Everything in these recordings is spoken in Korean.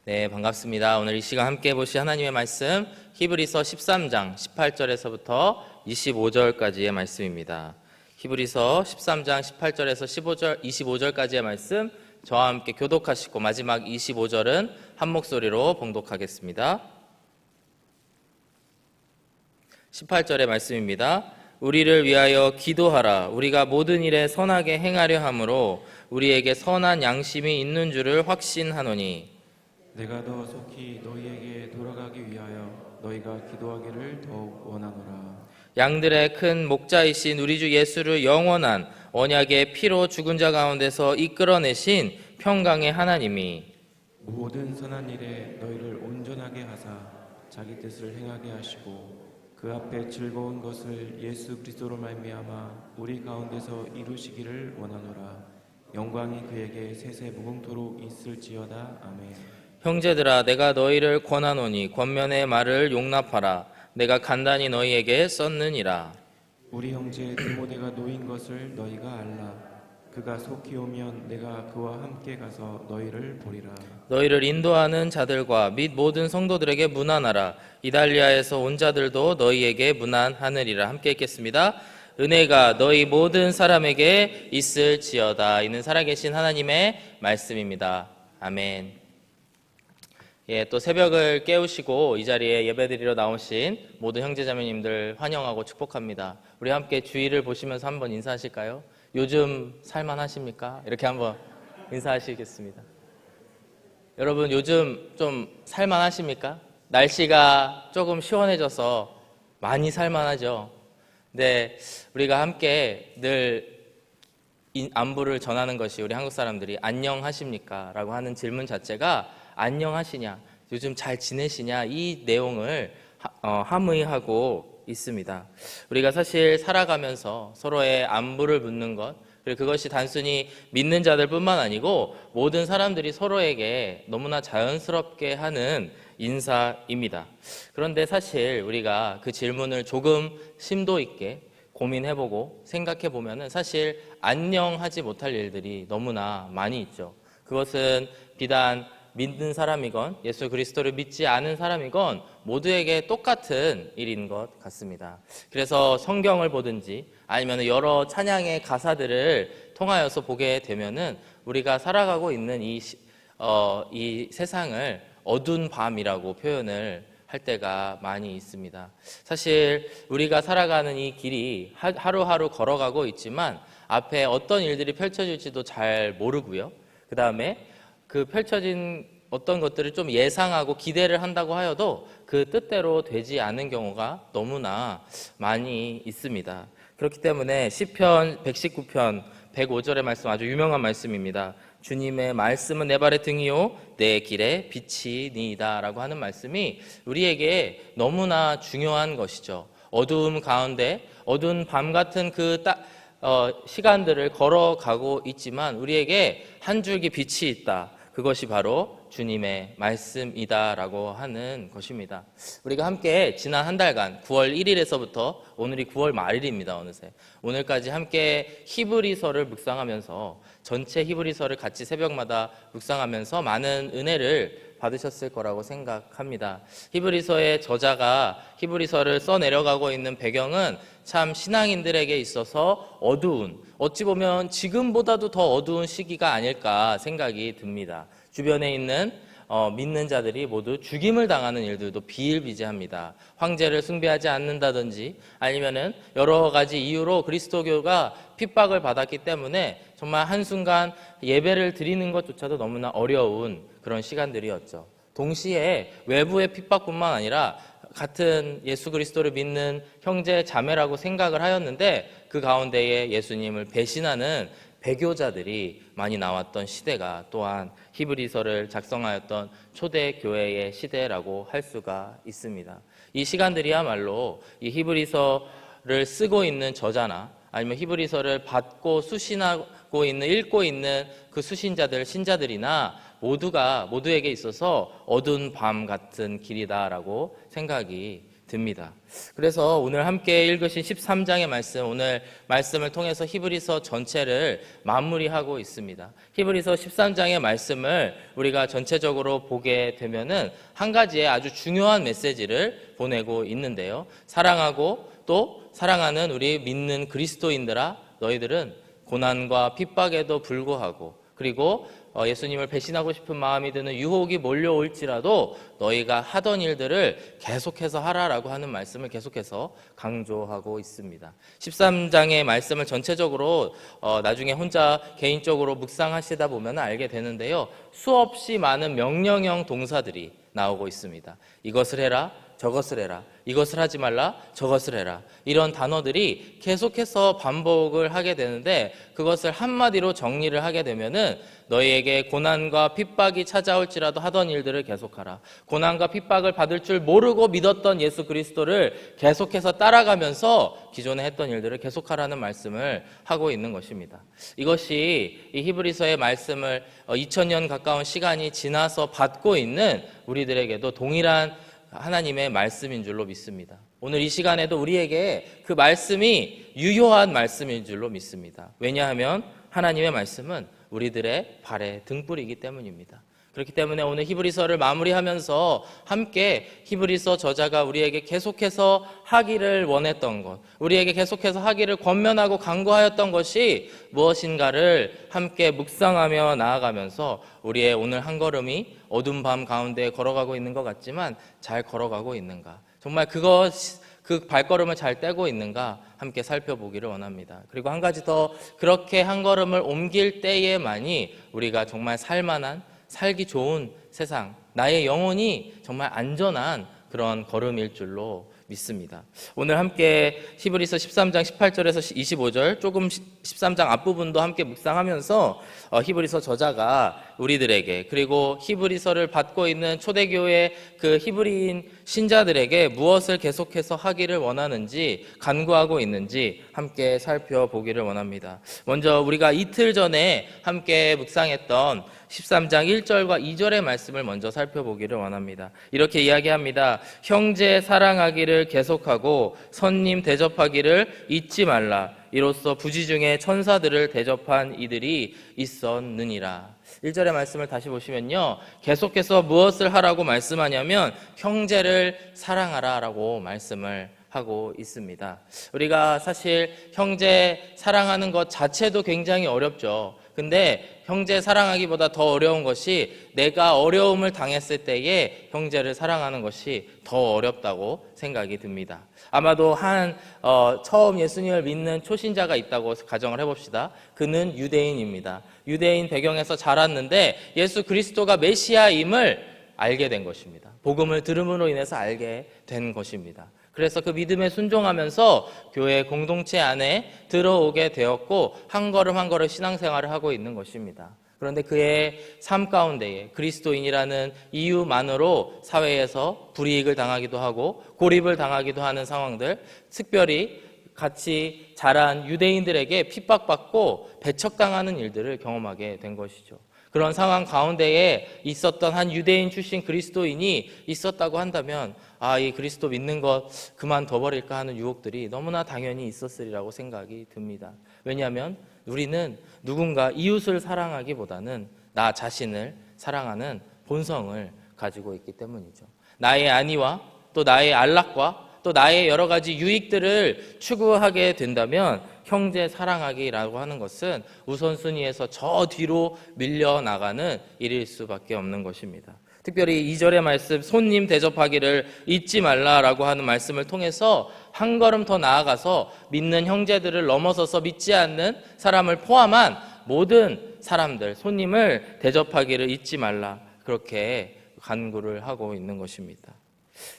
네, 반갑습니다. 오늘 이 시간 함께 보실 하나님의 말씀 히브리서 13장 18절에서부터 25절까지의 말씀입니다. 히브리서 13장 18절에서 25절까지의 말씀 저와 함께 교독하시고 마지막 25절은 한 목소리로 봉독하겠습니다. 18절의 말씀입니다. 우리를 위하여 기도하라. 우리가 모든 일에 선하게 행하려 함으로 우리에게 선한 양심이 있는 줄을 확신하노니 내가 더 속히 너희에게 돌아가기 위하여 너희가 기도하기를 더욱 원하노라. 양들의 큰 목자이신 우리 주 예수를 영원한 언약의 피로 죽은 자 가운데서 이끌어내신 평강의 하나님이 모든 선한 일에 너희를 온전하게 하사 자기 뜻을 행하게 하시고 그 앞에 즐거운 것을 예수 그리스도로 말미암아 우리 가운데서 이루시기를 원하노라. 영광이 그에게 세세 무궁토록 있을지어다. 아멘. 형제들아 내가 너희를 권하노니 권면의 말을 용납하라. 내가 간단히 너희에게 썼느니라. 우리 형제 디모데가 놓인 것을 너희가 알라. 그가 속히 오면 내가 그와 함께 가서 너희를 보리라. 너희를 인도하는 자들과 및 모든 성도들에게 문안하라. 이달리아에서 온 자들도 너희에게 문안하느리라. 함께 읽겠습니다. 은혜가 너희 모든 사람에게 있을지어다. 이는 살아계신 하나님의 말씀입니다. 아멘. 또 새벽을 깨우시고 이 자리에 예배드리러 나오신 모든 형제자매님들 환영하고 축복합니다. 우리 함께 주위를 보시면서 한번 인사하실까요? 요즘 살만하십니까? 이렇게 한번 인사하시겠습니다. 여러분 요즘 좀 살만하십니까? 날씨가 조금 시원해져서 많이 살만하죠. 근데 우리가 함께 늘 안부를 전하는 것이 우리 한국 사람들이 안녕하십니까? 라고 하는 질문 자체가 안녕하시냐, 요즘 잘 지내시냐 이 내용을 함의하고 있습니다. 우리가 사실 살아가면서 서로의 안부를 묻는 것, 그리고 그것이 단순히 믿는 자들뿐만 아니고 모든 사람들이 서로에게 너무나 자연스럽게 하는 인사입니다. 그런데 사실 우리가 그 질문을 조금 심도 있게 고민해보고 생각해보면 사실 안녕하지 못할 일들이 너무나 많이 있죠. 그것은 비단 믿는 사람이건 예수 그리스도를 믿지 않은 사람이건 모두에게 똑같은 일인 것 같습니다. 그래서 성경을 보든지 아니면 여러 찬양의 가사들을 통하여서 보게 되면은 우리가 살아가고 있는 이 세상을 어두운 밤이라고 표현을 할 때가 많이 있습니다. 사실 우리가 살아가는 이 길이 하루하루 걸어가고 있지만 앞에 어떤 일들이 펼쳐질지도 잘 모르고요. 그 다음에 그 펼쳐진 어떤 것들을 좀 예상하고 기대를 한다고 하여도 그 뜻대로 되지 않은 경우가 너무나 많이 있습니다. 그렇기 때문에 시편 119편 105절의 말씀 아주 유명한 말씀입니다. 주님의 말씀은 내 발의 등이요 내 길의 빛이니이다 라고 하는 말씀이 우리에게 너무나 중요한 것이죠. 어두움 가운데 어두운 밤 같은 그 시간들을 걸어가고 있지만 우리에게 한 줄기 빛이 있다. 그것이 바로 주님의 말씀이다라고 하는 것입니다. 우리가 함께 지난 한 달간 9월 1일에서부터 오늘이 9월 말일입니다. 어느새 오늘까지 함께 히브리서를 묵상하면서 전체 히브리서를 같이 새벽마다 묵상하면서 많은 은혜를 받으셨을 거라고 생각합니다. 히브리서의 저자가 히브리서를 써내려가고 있는 배경은 참 신앙인들에게 있어서 어두운, 어찌 보면 지금보다도 더 어두운 시기가 아닐까 생각이 듭니다. 주변에 있는 믿는 자들이 모두 죽임을 당하는 일들도 비일비재합니다. 황제를 숭배하지 않는다든지 아니면은 여러 가지 이유로 그리스도교가 핍박을 받았기 때문에 정말 한순간 예배를 드리는 것조차도 너무나 어려운 그런 시간들이었죠. 동시에 외부의 핍박뿐만 아니라 같은 예수 그리스도를 믿는 형제 자매라고 생각을 하였는데 그 가운데에 예수님을 배신하는 배교자들이 많이 나왔던 시대가 또한 히브리서를 작성하였던 초대교회의 시대라고 할 수가 있습니다. 이 시간들이야말로 이 히브리서를 쓰고 있는 저자나 아니면 히브리서를 받고 수신하고 있는, 읽고 있는 그 수신자들, 신자들이나 모두에게 있어서 어두운 밤 같은 길이다라고 생각이 듭니다. 그래서 오늘 함께 읽으신 13장의 말씀, 오늘 말씀을 통해서 히브리서 전체를 마무리하고 있습니다. 히브리서 13장의 말씀을 우리가 전체적으로 보게 되면은 한 가지의 아주 중요한 메시지를 보내고 있는데요. 사랑하고 또 사랑하는 우리 믿는 그리스도인들아, 너희들은 고난과 핍박에도 불구하고, 그리고 예수님을 배신하고 싶은 마음이 드는 유혹이 몰려올지라도 너희가 하던 일들을 계속해서 하라라고 하는 말씀을 계속해서 강조하고 있습니다. 13장의 말씀을 전체적으로 나중에 혼자 개인적으로 묵상하시다 보면 알게 되는데요. 수없이 많은 명령형 동사들이 나오고 있습니다. 이것을 해라, 저것을 해라, 이것을 하지 말라, 저것을 해라, 이런 단어들이 계속해서 반복을 하게 되는데, 그것을 한마디로 정리를 하게 되면은 너희에게 고난과 핍박이 찾아올지라도 하던 일들을 계속하라. 고난과 핍박을 받을 줄 모르고 믿었던 예수 그리스도를 계속해서 따라가면서 기존에 했던 일들을 계속하라는 말씀을 하고 있는 것입니다. 이것이 이 히브리서의 말씀을 2000년 가까운 시간이 지나서 받고 있는 우리들에게도 동일한 하나님의 말씀인 줄로 믿습니다. 오늘 이 시간에도 우리에게 그 말씀이 유효한 말씀인 줄로 믿습니다. 왜냐하면 하나님의 말씀은 우리들의 발의 등불이기 때문입니다. 그렇기 때문에 오늘 히브리서를 마무리하면서 함께 히브리서 저자가 우리에게 계속해서 하기를 원했던 것, 우리에게 계속해서 하기를 권면하고 간구하였던 것이 무엇인가를 함께 묵상하며 나아가면서 우리의 오늘 한 걸음이 어두운 밤 가운데 걸어가고 있는 것 같지만 잘 걸어가고 있는가, 정말 그 발걸음을 잘 떼고 있는가 함께 살펴보기를 원합니다. 그리고 한 가지 더, 그렇게 한 걸음을 옮길 때에만이 우리가 정말 살만한, 살기 좋은 세상, 나의 영혼이 정말 안전한 그런 걸음일 줄로 믿습니다. 오늘 함께 히브리서 13장 18절에서 25절, 조금 13장 앞부분도 함께 묵상하면서 히브리서 저자가 우리들에게, 그리고 히브리서를 받고 있는 초대교회 그 히브리인 신자들에게 무엇을 계속해서 하기를 원하는지, 간구하고 있는지 함께 살펴보기를 원합니다. 먼저 우리가 이틀 전에 함께 묵상했던 13장 1절과 2절의 말씀을 먼저 살펴보기를 원합니다. 이렇게 이야기합니다. 형제 사랑하기를 계속하고 선님 대접하기를 잊지 말라. 이로써 부지 중에 천사들을 대접한 이들이 있었느니라. 1절의 말씀을 다시 보시면요, 계속해서 무엇을 하라고 말씀하냐면 형제를 사랑하라 라고 말씀을 하고 있습니다. 우리가 사실 형제 사랑하는 것 자체도 굉장히 어렵죠. 근데 형제 사랑하기보다 더 어려운 것이 내가 어려움을 당했을 때에 형제를 사랑하는 것이 더 어렵다고 생각이 듭니다. 아마도 처음 예수님을 믿는 초신자가 있다고 가정을 해봅시다. 그는 유대인입니다. 유대인 배경에서 자랐는데 예수 그리스도가 메시아임을 알게 된 것입니다. 복음을 들음으로 인해서 알게 된 것입니다. 그래서 그 믿음에 순종하면서 교회 공동체 안에 들어오게 되었고 한 걸음 한 걸음 신앙생활을 하고 있는 것입니다. 그런데 그의 삶 가운데에 그리스도인이라는 이유만으로 사회에서 불이익을 당하기도 하고 고립을 당하기도 하는 상황들, 특별히 같이 자란 유대인들에게 핍박받고 배척당하는 일들을 경험하게 된 것이죠. 그런 상황 가운데에 있었던 한 유대인 출신 그리스도인이 있었다고 한다면 이 그리스도 믿는 것 그만둬버릴까 하는 유혹들이 너무나 당연히 있었으리라고 생각이 듭니다. 왜냐하면 우리는 누군가 이웃을 사랑하기보다는 나 자신을 사랑하는 본성을 가지고 있기 때문이죠. 나의 안위와 또 나의 안락과 또 나의 여러 가지 유익들을 추구하게 된다면 형제 사랑하기라고 하는 것은 우선순위에서 저 뒤로 밀려나가는 일일 수밖에 없는 것입니다. 특별히 2절의 말씀, 손님 대접하기를 잊지 말라라고 하는 말씀을 통해서 한 걸음 더 나아가서 믿는 형제들을 넘어서서 믿지 않는 사람을 포함한 모든 사람들, 손님을 대접하기를 잊지 말라, 그렇게 간구를 하고 있는 것입니다.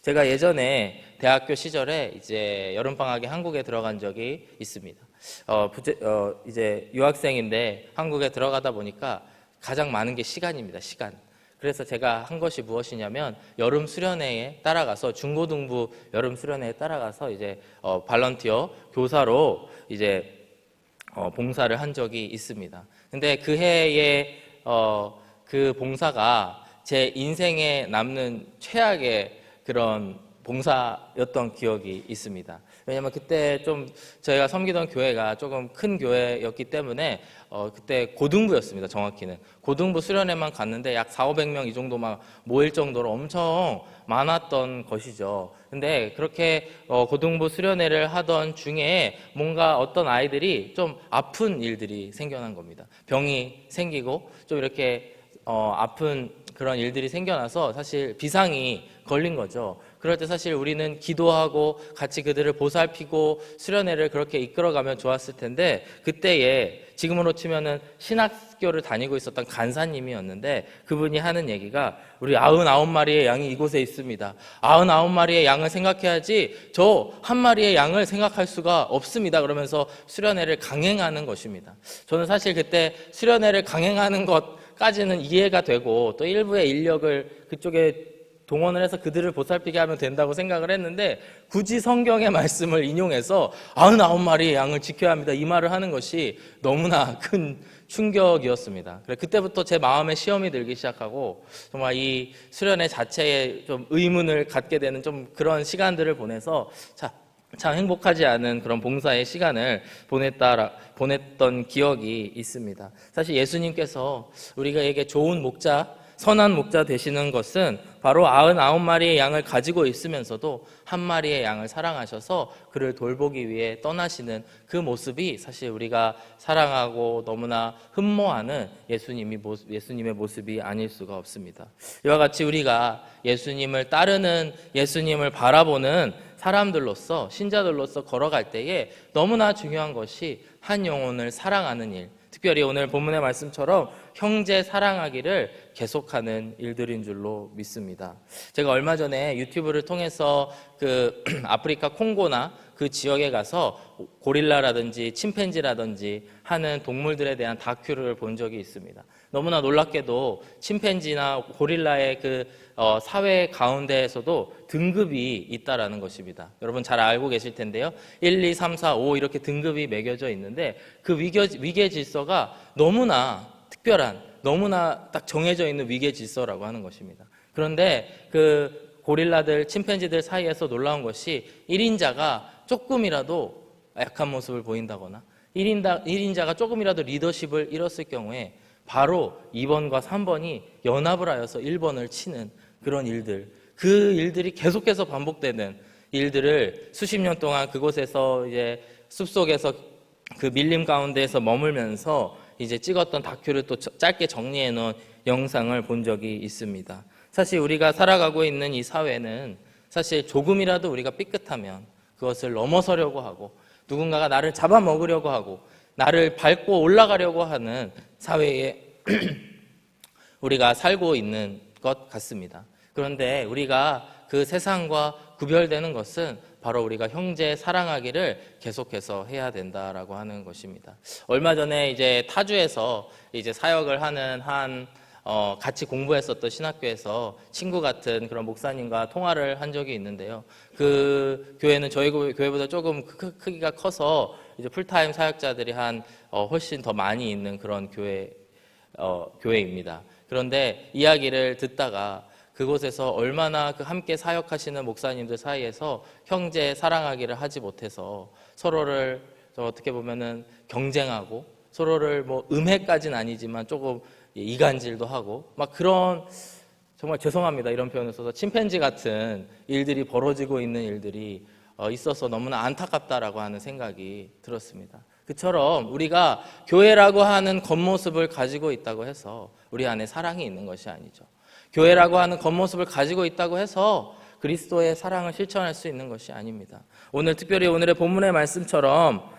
제가 예전에 대학교 시절에 이제 여름방학에 한국에 들어간 적이 있습니다. 이제 유학생인데 한국에 들어가다 보니까 가장 많은 게 시간입니다. 시간. 그래서 제가 한 것이 무엇이냐면 여름 수련회에 따라가서, 중고등부 여름 수련회에 따라가서 이제 발런티어 교사로 이제 봉사를 한 적이 있습니다. 근데 그 해에 그 봉사가 제 인생에 남는 최악의 그런 봉사였던 기억이 있습니다. 왜냐면 그때 좀 저희가 섬기던 교회가 조금 큰 교회였기 때문에 그때 고등부였습니다. 정확히는 고등부 수련회만 갔는데 약 400~500명 이 정도 막 모일 정도로 엄청 많았던 것이죠. 근데 그렇게 고등부 수련회를 하던 중에 뭔가 어떤 아이들이 좀 아픈 일들이 생겨난 겁니다. 병이 생기고 좀 이렇게 아픈 그런 일들이 생겨나서 사실 비상이 걸린 거죠. 그럴 때 사실 우리는 기도하고 같이 그들을 보살피고 수련회를 그렇게 이끌어가면 좋았을 텐데, 그때에 지금으로 치면은 신학교를 다니고 있었던 간사님이었는데, 그분이 하는 얘기가 우리 99마리의 양이 이곳에 있습니다. 99마리의 양을 생각해야지 저 한 마리의 양을 생각할 수가 없습니다. 그러면서 수련회를 강행하는 것입니다. 저는 사실 그때 수련회를 강행하는 것까지는 이해가 되고 또 일부의 인력을 그쪽에 동원을 해서 그들을 보살피게 하면 된다고 생각을 했는데, 굳이 성경의 말씀을 인용해서 99마리의 양을 지켜야 합니다, 이 말을 하는 것이 너무나 큰 충격이었습니다. 그때부터 제 마음에 시험이 들기 시작하고 정말 이 수련회 자체에 좀 의문을 갖게 되는 좀 그런 시간들을 보내서 참 행복하지 않은 그런 봉사의 시간을 보냈던 기억이 있습니다. 사실 예수님께서 우리에게 좋은 목자, 선한 목자 되시는 것은 바로 99마리의 양을 가지고 있으면서도 한 마리의 양을 사랑하셔서 그를 돌보기 위해 떠나시는 그 모습이 사실 우리가 사랑하고 너무나 흠모하는 예수님의 모습이 아닐 수가 없습니다. 이와 같이 우리가 예수님을 따르는, 예수님을 바라보는 사람들로서, 신자들로서 걸어갈 때에 너무나 중요한 것이 한 영혼을 사랑하는 일, 특별히 오늘 본문의 말씀처럼 형제 사랑하기를 계속하는 일들인 줄로 믿습니다. 제가 얼마 전에 유튜브를 통해서 그 아프리카 콩고나 그 지역에 가서 고릴라라든지 침팬지라든지 하는 동물들에 대한 다큐를 본 적이 있습니다. 너무나 놀랍게도 침팬지나 고릴라의 그 사회 가운데에서도 등급이 있다라는 것입니다. 여러분 잘 알고 계실 텐데요. 1, 2, 3, 4, 5 이렇게 등급이 매겨져 있는데, 그 위계 질서가 너무나 특별한, 너무나 딱 정해져 있는 위계 질서라고 하는 것입니다. 그런데 그 고릴라들, 침팬지들 사이에서 놀라운 것이 1인자가 조금이라도 약한 모습을 보인다거나 1인자가 조금이라도 리더십을 잃었을 경우에 바로 2번과 3번이 연합을 하여서 1번을 치는 그런 일들, 그 일들이 계속해서 반복되는 일들을 수십 년 동안 그곳에서 이제 숲속에서 그 밀림 가운데에서 머물면서 이제 찍었던 다큐를 또 짧게 정리해 놓은 영상을 본 적이 있습니다. 사실 우리가 살아가고 있는 이 사회는 사실 조금이라도 우리가 삐끗하면 그것을 넘어서려고 하고 누군가가 나를 잡아먹으려고 하고 나를 밟고 올라가려고 하는 사회에 우리가 살고 있는 것 같습니다. 그런데 우리가 그 세상과 구별되는 것은 바로 우리가 형제 사랑하기를 계속해서 해야 된다라고 하는 것입니다. 얼마 전에 이제 타주에서 이제 사역을 하는 같이 공부했었던 신학교에서 친구 같은 그런 목사님과 통화를 한 적이 있는데요. 그 교회는 저희 교회보다 조금 크기가 커서 이제 풀타임 사역자들이 훨씬 더 많이 있는 그런 교회입니다. 그런데 이야기를 듣다가 그곳에서 얼마나 그 함께 사역하시는 목사님들 사이에서 형제 사랑하기를 하지 못해서 서로를 어떻게 보면은 경쟁하고 서로를 뭐 음해까지는 아니지만 조금 이간질도 하고 막 그런, 정말 죄송합니다 이런 표현을 써서, 침팬지 같은 일들이 벌어지고 있는 일들이 있어서 너무나 안타깝다라고 하는 생각이 들었습니다. 그처럼 우리가 교회라고 하는 겉모습을 가지고 있다고 해서 우리 안에 사랑이 있는 것이 아니죠. 교회라고 하는 겉모습을 가지고 있다고 해서 그리스도의 사랑을 실천할 수 있는 것이 아닙니다. 특별히 오늘의 본문의 말씀처럼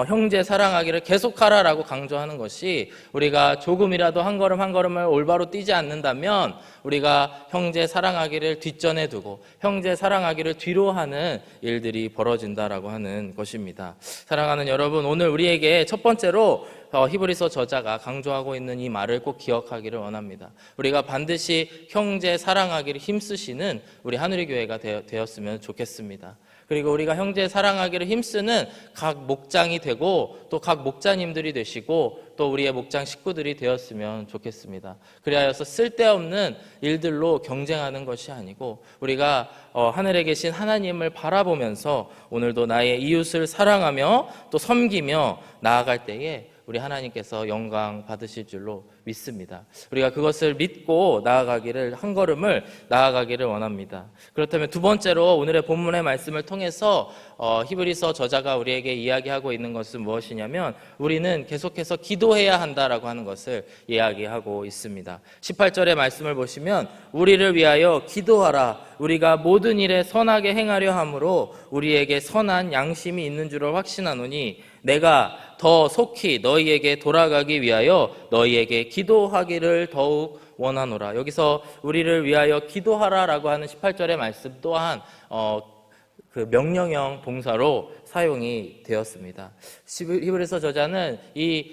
형제 사랑하기를 계속하라라고 강조하는 것이, 우리가 조금이라도 한 걸음 한 걸음을 올바로 뛰지 않는다면 우리가 형제 사랑하기를 뒷전에 두고 형제 사랑하기를 뒤로 하는 일들이 벌어진다라고 하는 것입니다. 사랑하는 여러분, 오늘 우리에게 첫 번째로 히브리서 저자가 강조하고 있는 이 말을 꼭 기억하기를 원합니다. 우리가 반드시 형제 사랑하기를 힘쓰시는 우리 하누리 교회가 되었으면 좋겠습니다. 그리고 우리가 형제 사랑하기를 힘쓰는 각 목장이 되고 또 각 목자님들이 되시고 또 우리의 목장 식구들이 되었으면 좋겠습니다. 그리하여서 쓸데없는 일들로 경쟁하는 것이 아니고 우리가 하늘에 계신 하나님을 바라보면서 오늘도 나의 이웃을 사랑하며 또 섬기며 나아갈 때에 우리 하나님께서 영광 받으실 줄로 믿습니다. 우리가 그것을 믿고 나아가기를, 한 걸음을 나아가기를 원합니다. 그렇다면 두 번째로 오늘의 본문의 말씀을 통해서 히브리서 저자가 우리에게 이야기하고 있는 것은 무엇이냐면 우리는 계속해서 기도해야 한다라고 하는 것을 이야기하고 있습니다. 18절의 말씀을 보시면 우리를 위하여 기도하라. 우리가 모든 일에 선하게 행하려 함으로 우리에게 선한 양심이 있는 줄을 확신하노니 내가 더 속히 너희에게 돌아가기 위하여 너희에게 기도하기를 더욱 원하노라. 여기서 우리를 위하여 기도하라라고 하는 18절의 말씀 또한 그 명령형 동사로 사용이 되었습니다. 히브리서 저자는 이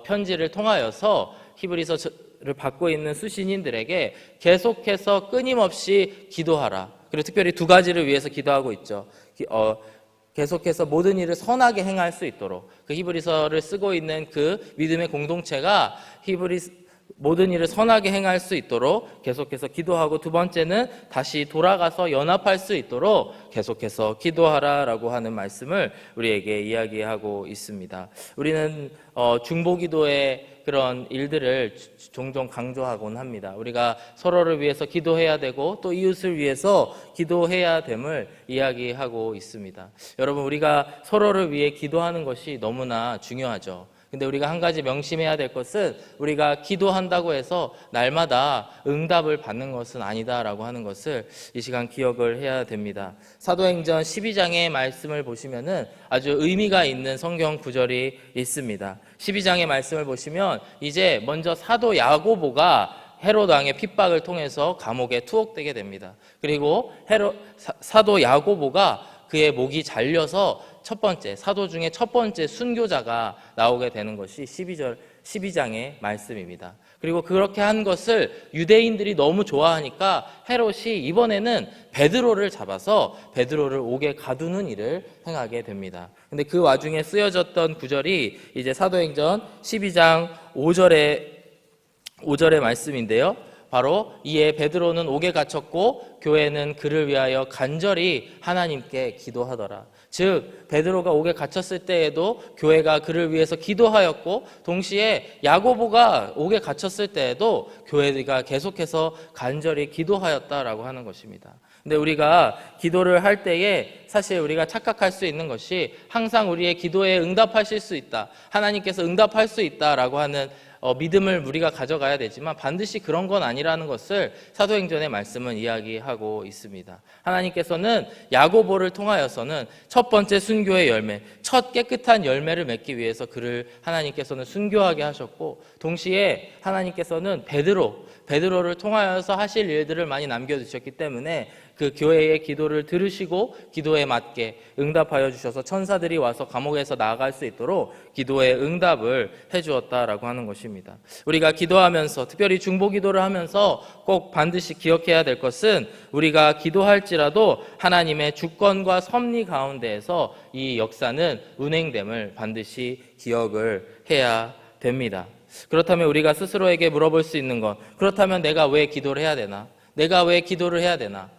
편지를 통하여서 히브리서를 받고 있는 수신인들에게 계속해서 끊임없이 기도하라. 그리고 특별히 두 가지를 위해서 기도하고 있죠. 계속해서 모든 일을 선하게 행할 수 있도록, 그 히브리서를 쓰고 있는 그 믿음의 공동체가 모든 일을 선하게 행할 수 있도록 계속해서 기도하고, 두 번째는 다시 돌아가서 연합할 수 있도록 계속해서 기도하라라고 하는 말씀을 우리에게 이야기하고 있습니다. 우리는 중보기도의 그런 일들을 종종 강조하곤 합니다. 우리가 서로를 위해서 기도해야 되고 또 이웃을 위해서 기도해야 됨을 이야기하고 있습니다. 여러분, 우리가 서로를 위해 기도하는 것이 너무나 중요하죠. 근데 우리가 한 가지 명심해야 될 것은 우리가 기도한다고 해서 날마다 응답을 받는 것은 아니다라고 하는 것을 이 시간 기억을 해야 됩니다. 사도행전 12장의 말씀을 보시면은 아주 의미가 있는 성경 구절이 있습니다. 12장의 말씀을 보시면 이제 먼저 사도 야고보가 헤롯 왕의 핍박을 통해서 감옥에 투옥되게 됩니다. 그리고 사도 야고보가 그의 목이 잘려서 첫 번째, 사도 중에 첫 번째 순교자가 나오게 되는 것이 12장의 말씀입니다. 그리고 그렇게 한 것을 유대인들이 너무 좋아하니까 헤롯이 이번에는 베드로를 잡아서 베드로를 옥에 가두는 일을 행하게 됩니다. 근데 그 와중에 쓰여졌던 구절이 이제 사도행전 12장 5절의 말씀인데요. 바로 이에 베드로는 옥에 갇혔고 교회는 그를 위하여 간절히 하나님께 기도하더라. 즉 베드로가 옥에 갇혔을 때에도 교회가 그를 위해서 기도하였고, 동시에 야고보가 옥에 갇혔을 때에도 교회가 계속해서 간절히 기도하였다라고 하는 것입니다. 근데 우리가 기도를 할 때에 사실 우리가 착각할 수 있는 것이 항상 우리의 기도에 응답하실 수 있다, 하나님께서 응답할 수 있다라고 하는 믿음을 우리가 가져가야 되지만 반드시 그런 건 아니라는 것을 사도행전의 말씀은 이야기하고 있습니다. 하나님께서는 야고보를 통하여서는 첫 번째 순교의 열매, 첫 깨끗한 열매를 맺기 위해서 그를 하나님께서는 순교하게 하셨고, 동시에 하나님께서는 베드로를 통하여서 하실 일들을 많이 남겨두셨기 때문에 그 교회의 기도를 들으시고 기도에 맞게 응답하여 주셔서 천사들이 와서 감옥에서 나아갈 수 있도록 기도의 응답을 해주었다라고 하는 것입니다. 우리가 기도하면서, 특별히 중보기도를 하면서 꼭 반드시 기억해야 될 것은 우리가 기도할지라도 하나님의 주권과 섭리 가운데에서 이 역사는 운행됨을 반드시 기억을 해야 됩니다. 그렇다면 우리가 스스로에게 물어볼 수 있는 것, 그렇다면 내가 왜 기도를 해야 되나? 내가 왜 기도를 해야 되나?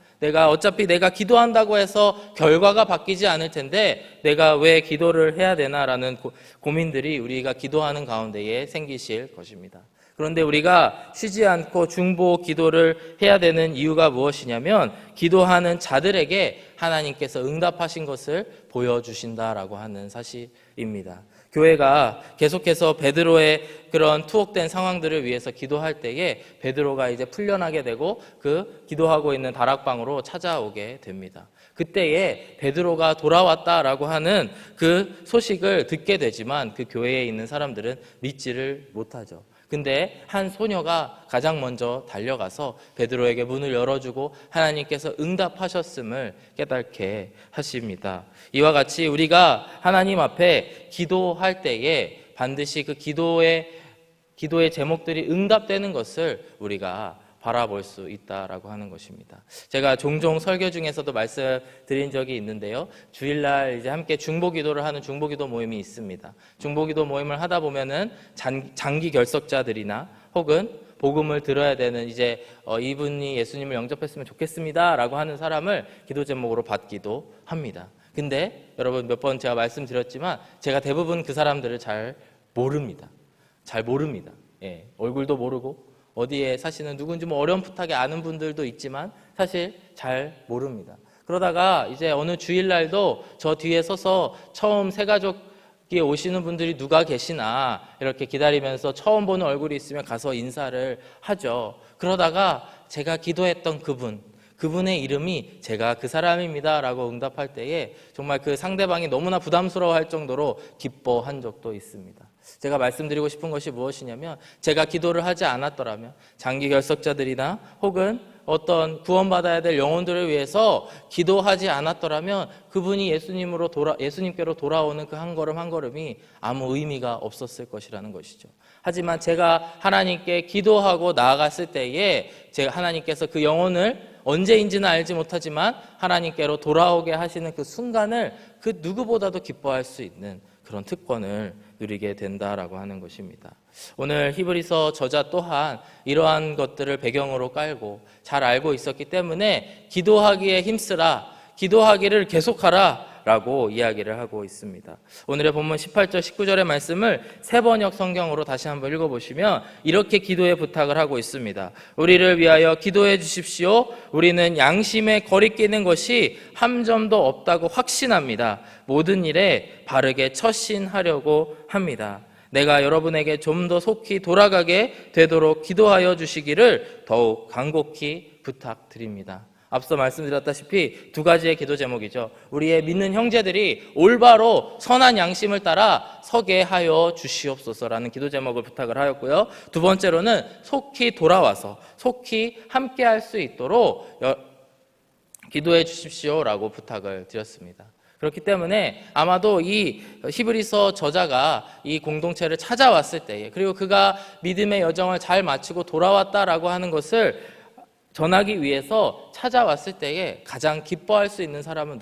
어차피 내가 기도한다고 해서 결과가 바뀌지 않을 텐데 내가 왜 기도를 해야 되나라는 고민들이 우리가 기도하는 가운데에 생기실 것입니다. 그런데 우리가 쉬지 않고 중보 기도를 해야 되는 이유가 무엇이냐면 기도하는 자들에게 하나님께서 응답하신 것을 보여주신다라고 하는 사실입니다. 교회가 계속해서 베드로의 그런 투옥된 상황들을 위해서 기도할 때에 베드로가 이제 풀려나게 되고 그 기도하고 있는 다락방으로 찾아오게 됩니다. 그때에 베드로가 돌아왔다라고 하는 그 소식을 듣게 되지만 그 교회에 있는 사람들은 믿지를 못하죠. 근데 한 소녀가 가장 먼저 달려가서 베드로에게 문을 열어주고 하나님께서 응답하셨음을 깨닫게 하십니다. 이와 같이 우리가 하나님 앞에 기도할 때에 반드시 그 기도의 제목들이 응답되는 것을 우리가 바라볼 수 있다라고 하는 것입니다. 제가 종종 설교 중에서도 말씀드린 적이 있는데요. 주일날 이제 함께 중보기도를 하는 중보기도 모임이 있습니다. 중보기도 모임을 하다 보면은 장기 결석자들이나 혹은 복음을 들어야 되는 이제 이분이 예수님을 영접했으면 좋겠습니다라고 하는 사람을 기도 제목으로 받기도 합니다. 근데 여러분 몇 번 제가 말씀드렸지만 제가 대부분 그 사람들을 잘 모릅니다. 잘 모릅니다. 예, 얼굴도 모르고 어디에 사시는 누군지 뭐 어렴풋하게 아는 분들도 있지만 사실 잘 모릅니다. 그러다가 이제 어느 주일날도 저 뒤에 서서 처음 새가족이 오시는 분들이 누가 계시나 이렇게 기다리면서 처음 보는 얼굴이 있으면 가서 인사를 하죠. 그러다가 제가 기도했던 그분의 이름이 제가 그 사람입니다 라고 응답할 때에 정말 그 상대방이 너무나 부담스러워할 정도로 기뻐한 적도 있습니다. 제가 말씀드리고 싶은 것이 무엇이냐면 제가 기도를 하지 않았더라면 장기 결석자들이나 혹은 어떤 구원받아야 될 영혼들을 위해서 기도하지 않았더라면 그분이 예수님께로 돌아오는 그 한 걸음 한 걸음이 아무 의미가 없었을 것이라는 것이죠. 하지만 제가 하나님께 기도하고 나아갔을 때에 제가 하나님께서 그 영혼을 언제인지는 알지 못하지만 하나님께로 돌아오게 하시는 그 순간을 그 누구보다도 기뻐할 수 있는 그런 특권을 누리게 된다라고 하는 것입니다. 오늘 히브리서 저자 또한 이러한 것들을 배경으로 깔고 잘 알고 있었기 때문에 기도하기에 힘쓰라, 기도하기를 계속하라 라고 이야기를 하고 있습니다. 오늘의 본문 18절 19절의 말씀을 새번역 성경으로 다시 한번 읽어보시면 이렇게 기도의 부탁을 하고 있습니다. 우리를 위하여 기도해 주십시오. 우리는 양심에 거리끼는 것이 한 점도 없다고 확신합니다. 모든 일에 바르게 처신하려고 합니다. 내가 여러분에게 좀 더 속히 돌아가게 되도록 기도하여 주시기를 더욱 간곡히 부탁드립니다. 앞서 말씀드렸다시피 두 가지의 기도 제목이죠. 우리의 믿는 형제들이 올바로 선한 양심을 따라 서게 하여 주시옵소서라는 기도 제목을 부탁을 하였고요. 두 번째로는 속히 돌아와서 속히 함께 할 수 있도록 기도해 주십시오라고 부탁을 드렸습니다. 그렇기 때문에 아마도 이 히브리서 저자가 이 공동체를 찾아왔을 때에 그리고 그가 믿음의 여정을 잘 마치고 돌아왔다라고 하는 것을 전하기 위해서 찾아왔을 때에 가장 기뻐할 수 있는 사람은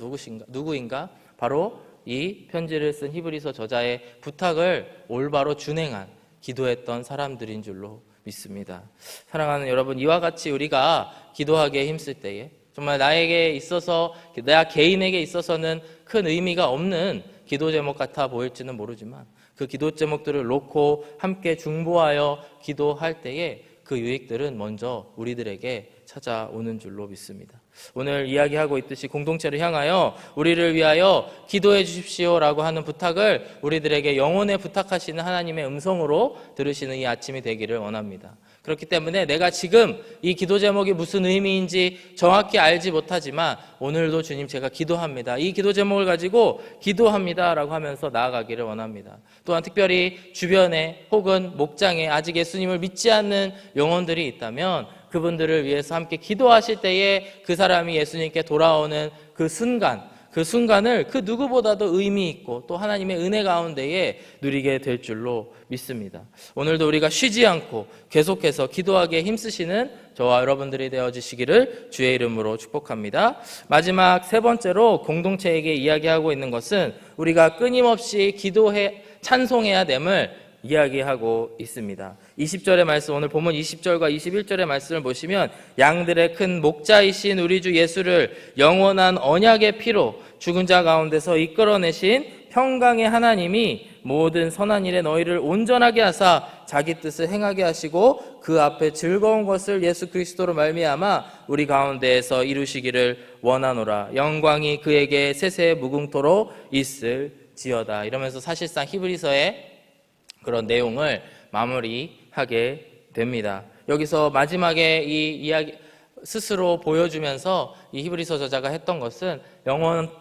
누구인가? 바로 이 편지를 쓴 히브리서 저자의 부탁을 올바로 준행한 기도했던 사람들인 줄로 믿습니다. 사랑하는 여러분, 이와 같이 우리가 기도하기에 힘쓸 때에 정말 나에게 있어서 나 개인에게 있어서는 큰 의미가 없는 기도 제목 같아 보일지는 모르지만 그 기도 제목들을 놓고 함께 중보하여 기도할 때에 그 유익들은 먼저 우리들에게 찾아오는 줄로 믿습니다. 오늘 이야기하고 있듯이 공동체를 향하여 우리를 위하여 기도해 주십시오라고 하는 부탁을 우리들에게 영혼에 부탁하시는 하나님의 음성으로 들으시는 이 아침이 되기를 원합니다. 그렇기 때문에 내가 지금 이 기도 제목이 무슨 의미인지 정확히 알지 못하지만 오늘도 주님 제가 기도합니다. 이 기도 제목을 가지고 기도합니다라고 하면서 나아가기를 원합니다. 또한 특별히 주변에 혹은 목장에 아직 예수님을 믿지 않는 영혼들이 있다면 그분들을 위해서 함께 기도하실 때에 그 사람이 예수님께 돌아오는 그 순간을 그 누구보다도 의미 있고 또 하나님의 은혜 가운데에 누리게 될 줄로 믿습니다. 오늘도 우리가 쉬지 않고 계속해서 기도하기에 힘쓰시는 저와 여러분들이 되어주시기를 주의 이름으로 축복합니다. 마지막 세 번째로 공동체에게 이야기하고 있는 것은 우리가 끊임없이 찬송해야 됨을 이야기하고 있습니다. 20절의 말씀, 오늘 본문 20절과 21절의 말씀을 보시면 양들의 큰 목자이신 우리 주 예수를 영원한 언약의 피로 죽은 자 가운데서 이끌어내신 평강의 하나님이 모든 선한 일에 너희를 온전하게 하사 자기 뜻을 행하게 하시고 그 앞에 즐거운 것을 예수 그리스도로 말미암아 우리 가운데에서 이루시기를 원하노라. 영광이 그에게 세세 무궁토록 있을지어다. 이러면서 사실상 히브리서의 그런 내용을 마무리하게 됩니다. 여기서 마지막에 이 이야기 스스로 보여주면서 이 히브리서 저자가 했던 것은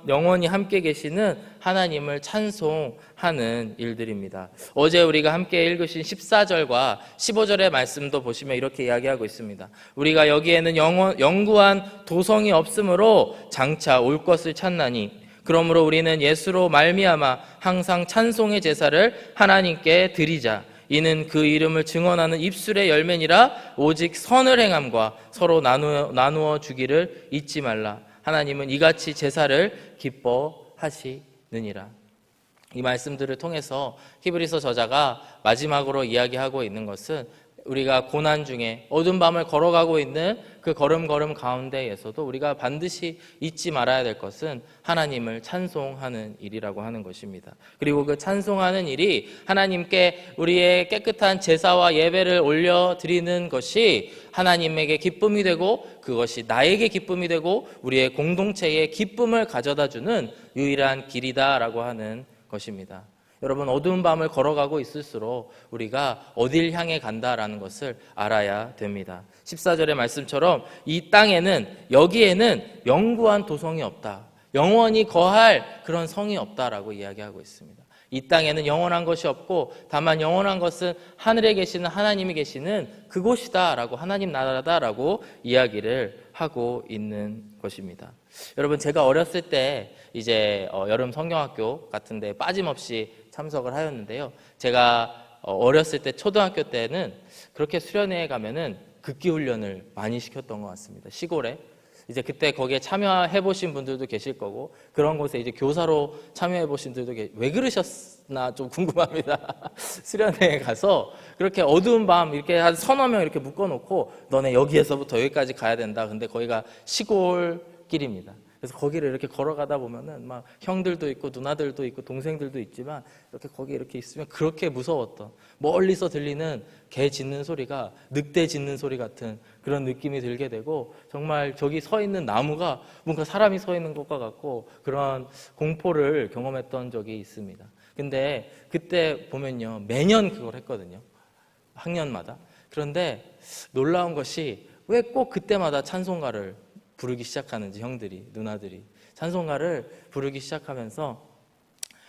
영원히 함께 계시는 하나님을 찬송하는 일들입니다. 어제 우리가 함께 읽으신 14절과 15절의 말씀도 보시면 이렇게 이야기하고 있습니다. 우리가 여기에는 영구한 도성이 없으므로 장차 올 것을 찾나니 그러므로 우리는 예수로 말미암아 항상 찬송의 제사를 하나님께 드리자. 이는 그 이름을 증언하는 입술의 열매니라. 오직 선을 행함과 서로 나누어 주기를 잊지 말라. 하나님은 이같이 제사를 기뻐하시느니라. 이 말씀들을 통해서 히브리서 저자가 마지막으로 이야기하고 있는 것은 우리가 고난 중에 어두운 밤을 걸어가고 있는 그 걸음걸음 가운데에서도 우리가 반드시 잊지 말아야 될 것은 하나님을 찬송하는 일이라고 하는 것입니다. 그리고 그 찬송하는 일이 하나님께 우리의 깨끗한 제사와 예배를 올려드리는 것이 하나님에게 기쁨이 되고 그것이 나에게 기쁨이 되고 우리의 공동체에 기쁨을 가져다주는 유일한 길이다라고 하는 것입니다. 여러분, 어두운 밤을 걸어가고 있을수록 우리가 어딜 향해 간다라는 것을 알아야 됩니다. 14절의 말씀처럼 이 땅에는, 여기에는 영구한 도성이 없다, 영원히 거할 그런 성이 없다라고 이야기하고 있습니다. 이 땅에는 영원한 것이 없고 다만 영원한 것은 하늘에 계시는 하나님이 계시는 그곳이다라고, 하나님 나라다라고 이야기를 하고 있는 것입니다. 여러분, 제가 어렸을 때 이제 여름 성경학교 같은 데 빠짐없이 참석을 하였는데요. 제가 어렸을 때 초등학교 때는 그렇게 수련회에 가면은 극기 훈련을 많이 시켰던 것 같습니다. 시골에. 이제 그때 거기에 참여해 보신 분들도 계실 거고 그런 곳에 이제 교사로 참여해 보신 분들도 왜 그러셨나 좀 궁금합니다. 수련회에 가서 그렇게 어두운 밤 이렇게 한 서너 명 이렇게 묶어놓고 너네 여기에서부터 여기까지 가야 된다. 근데 거기가 시골길입니다. 그래서 거기를 이렇게 걸어가다 보면은 막 형들도 있고 누나들도 있고 동생들도 있지만 이렇게 거기 이렇게 있으면 그렇게 무서웠던, 멀리서 들리는 개 짖는 소리가 늑대 짖는 소리 같은 그런 느낌이 들게 되고 정말 저기 서 있는 나무가 뭔가 사람이 서 있는 것과 같고 그런 공포를 경험했던 적이 있습니다. 근데 그때 보면요, 매년 그걸 했거든요. 학년마다. 그런데 놀라운 것이 왜 꼭 그때마다 찬송가를 부르기 시작하는지, 형들이, 누나들이 찬송가를 부르기 시작하면서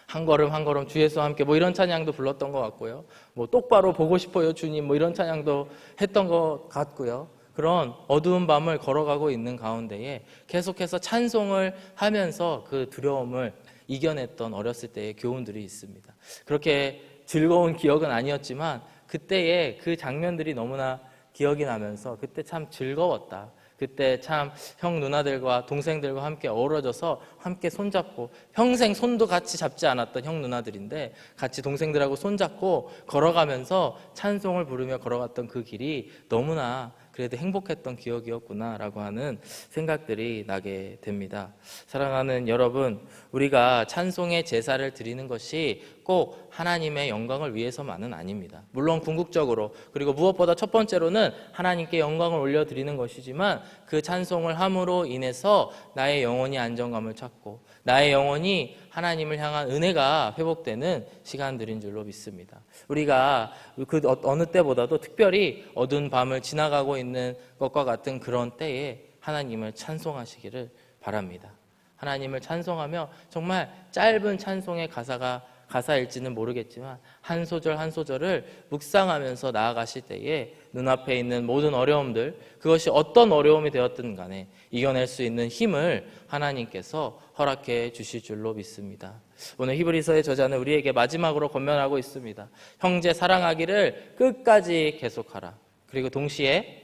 한 걸음 한 걸음 주 예수와 함께 뭐 이런 찬양도 불렀던 것 같고요. 뭐 똑바로 보고 싶어요 주님 뭐 이런 찬양도 했던 것 같고요. 그런 어두운 밤을 걸어가고 있는 가운데에 계속해서 찬송을 하면서 그 두려움을 이겨냈던 어렸을 때의 교훈들이 있습니다. 그렇게 즐거운 기억은 아니었지만 그때의 그 장면들이 너무나 기억이 나면서 그때 참 즐거웠다. 그때 참 형 누나들과 동생들과 함께 어우러져서 함께 손잡고 평생 손도 같이 잡지 않았던 형 누나들인데 같이 동생들하고 손잡고 걸어가면서 찬송을 부르며 걸어갔던 그 길이 너무나 그래도 행복했던 기억이었구나라고 하는 생각들이 나게 됩니다. 사랑하는 여러분, 우리가 찬송의 제사를 드리는 것이 꼭 하나님의 영광을 위해서만은 아닙니다. 물론 궁극적으로, 그리고 무엇보다 첫 번째로는 하나님께 영광을 올려드리는 것이지만 그 찬송을 함으로 인해서 나의 영혼이 안정감을 찾고 나의 영혼이 하나님을 향한 은혜가 회복되는 시간들인 줄로 믿습니다. 우리가 그 어느 때보다도 특별히 어두운 밤을 지나가고 있는 것과 같은 그런 때에 하나님을 찬송하시기를 바랍니다. 하나님을 찬송하며 정말 짧은 찬송의 가사일지는 모르겠지만 한 소절 한 소절을 묵상하면서 나아가실 때에 눈앞에 있는 모든 어려움들, 그것이 어떤 어려움이 되었든 간에 이겨낼 수 있는 힘을 하나님께서 허락해 주실 줄로 믿습니다. 오늘 히브리서의 저자는 우리에게 마지막으로 권면하고 있습니다. 형제 사랑하기를 끝까지 계속하라. 그리고 동시에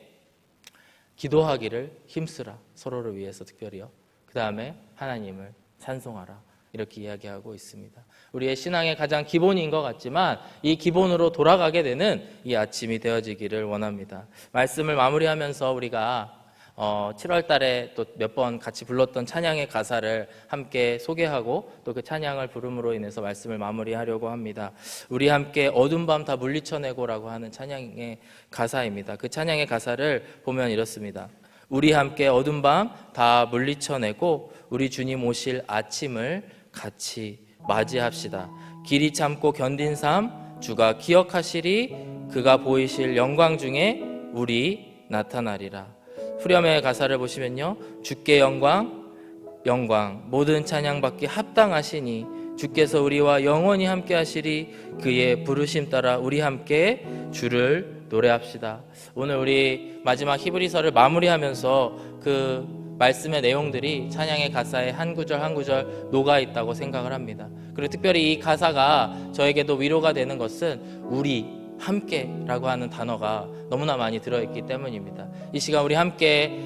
기도하기를 힘쓰라. 서로를 위해서 특별히요. 그 다음에 하나님을 찬송하라. 이렇게 이야기하고 있습니다. 우리의 신앙의 가장 기본인 것 같지만 이 기본으로 돌아가게 되는 이 아침이 되어지기를 원합니다. 말씀을 마무리하면서 우리가 7월 달에 또 몇 번 같이 불렀던 찬양의 가사를 함께 소개하고 또 그 찬양을 부름으로 인해서 말씀을 마무리하려고 합니다. 우리 함께 어두운 밤 다 물리쳐내고라고 하는 찬양의 가사입니다. 그 찬양의 가사를 보면 이렇습니다. 우리 함께 어두운 밤 다 물리쳐내고 우리 주님 오실 아침을 같이 맞이합시다. 길이 참고 견딘 삶 주가 기억하시리. 그가 보이실 영광 중에 우리 나타나리라. 후렴의 가사를 보시면요, 주께 영광 모든 찬양받기 합당하시니 주께서 우리와 영원히 함께 하시리. 그의 부르심 따라 우리 함께 주를 노래합시다. 오늘 우리 마지막 히브리서를 마무리하면서 그 말씀의 내용들이 찬양의 가사에 한 구절 한 구절 녹아 있다고 생각을 합니다. 그리고 특별히 이 가사가 저에게도 위로가 되는 것은 우리, 함께라고 하는 단어가 너무나 많이 들어있기 때문입니다. 이 시간 우리 함께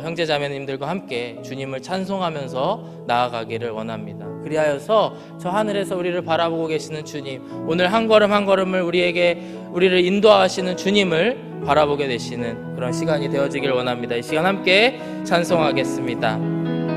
형제 자매님들과 함께 주님을 찬송하면서 나아가기를 원합니다. 그리하여서 저 하늘에서 우리를 바라보고 계시는 주님, 오늘 한 걸음 한 걸음을 우리를 인도하시는 주님을 바라보게 되시는 그런 시간이 되어지길 원합니다. 이 시간 함께 찬송하겠습니다.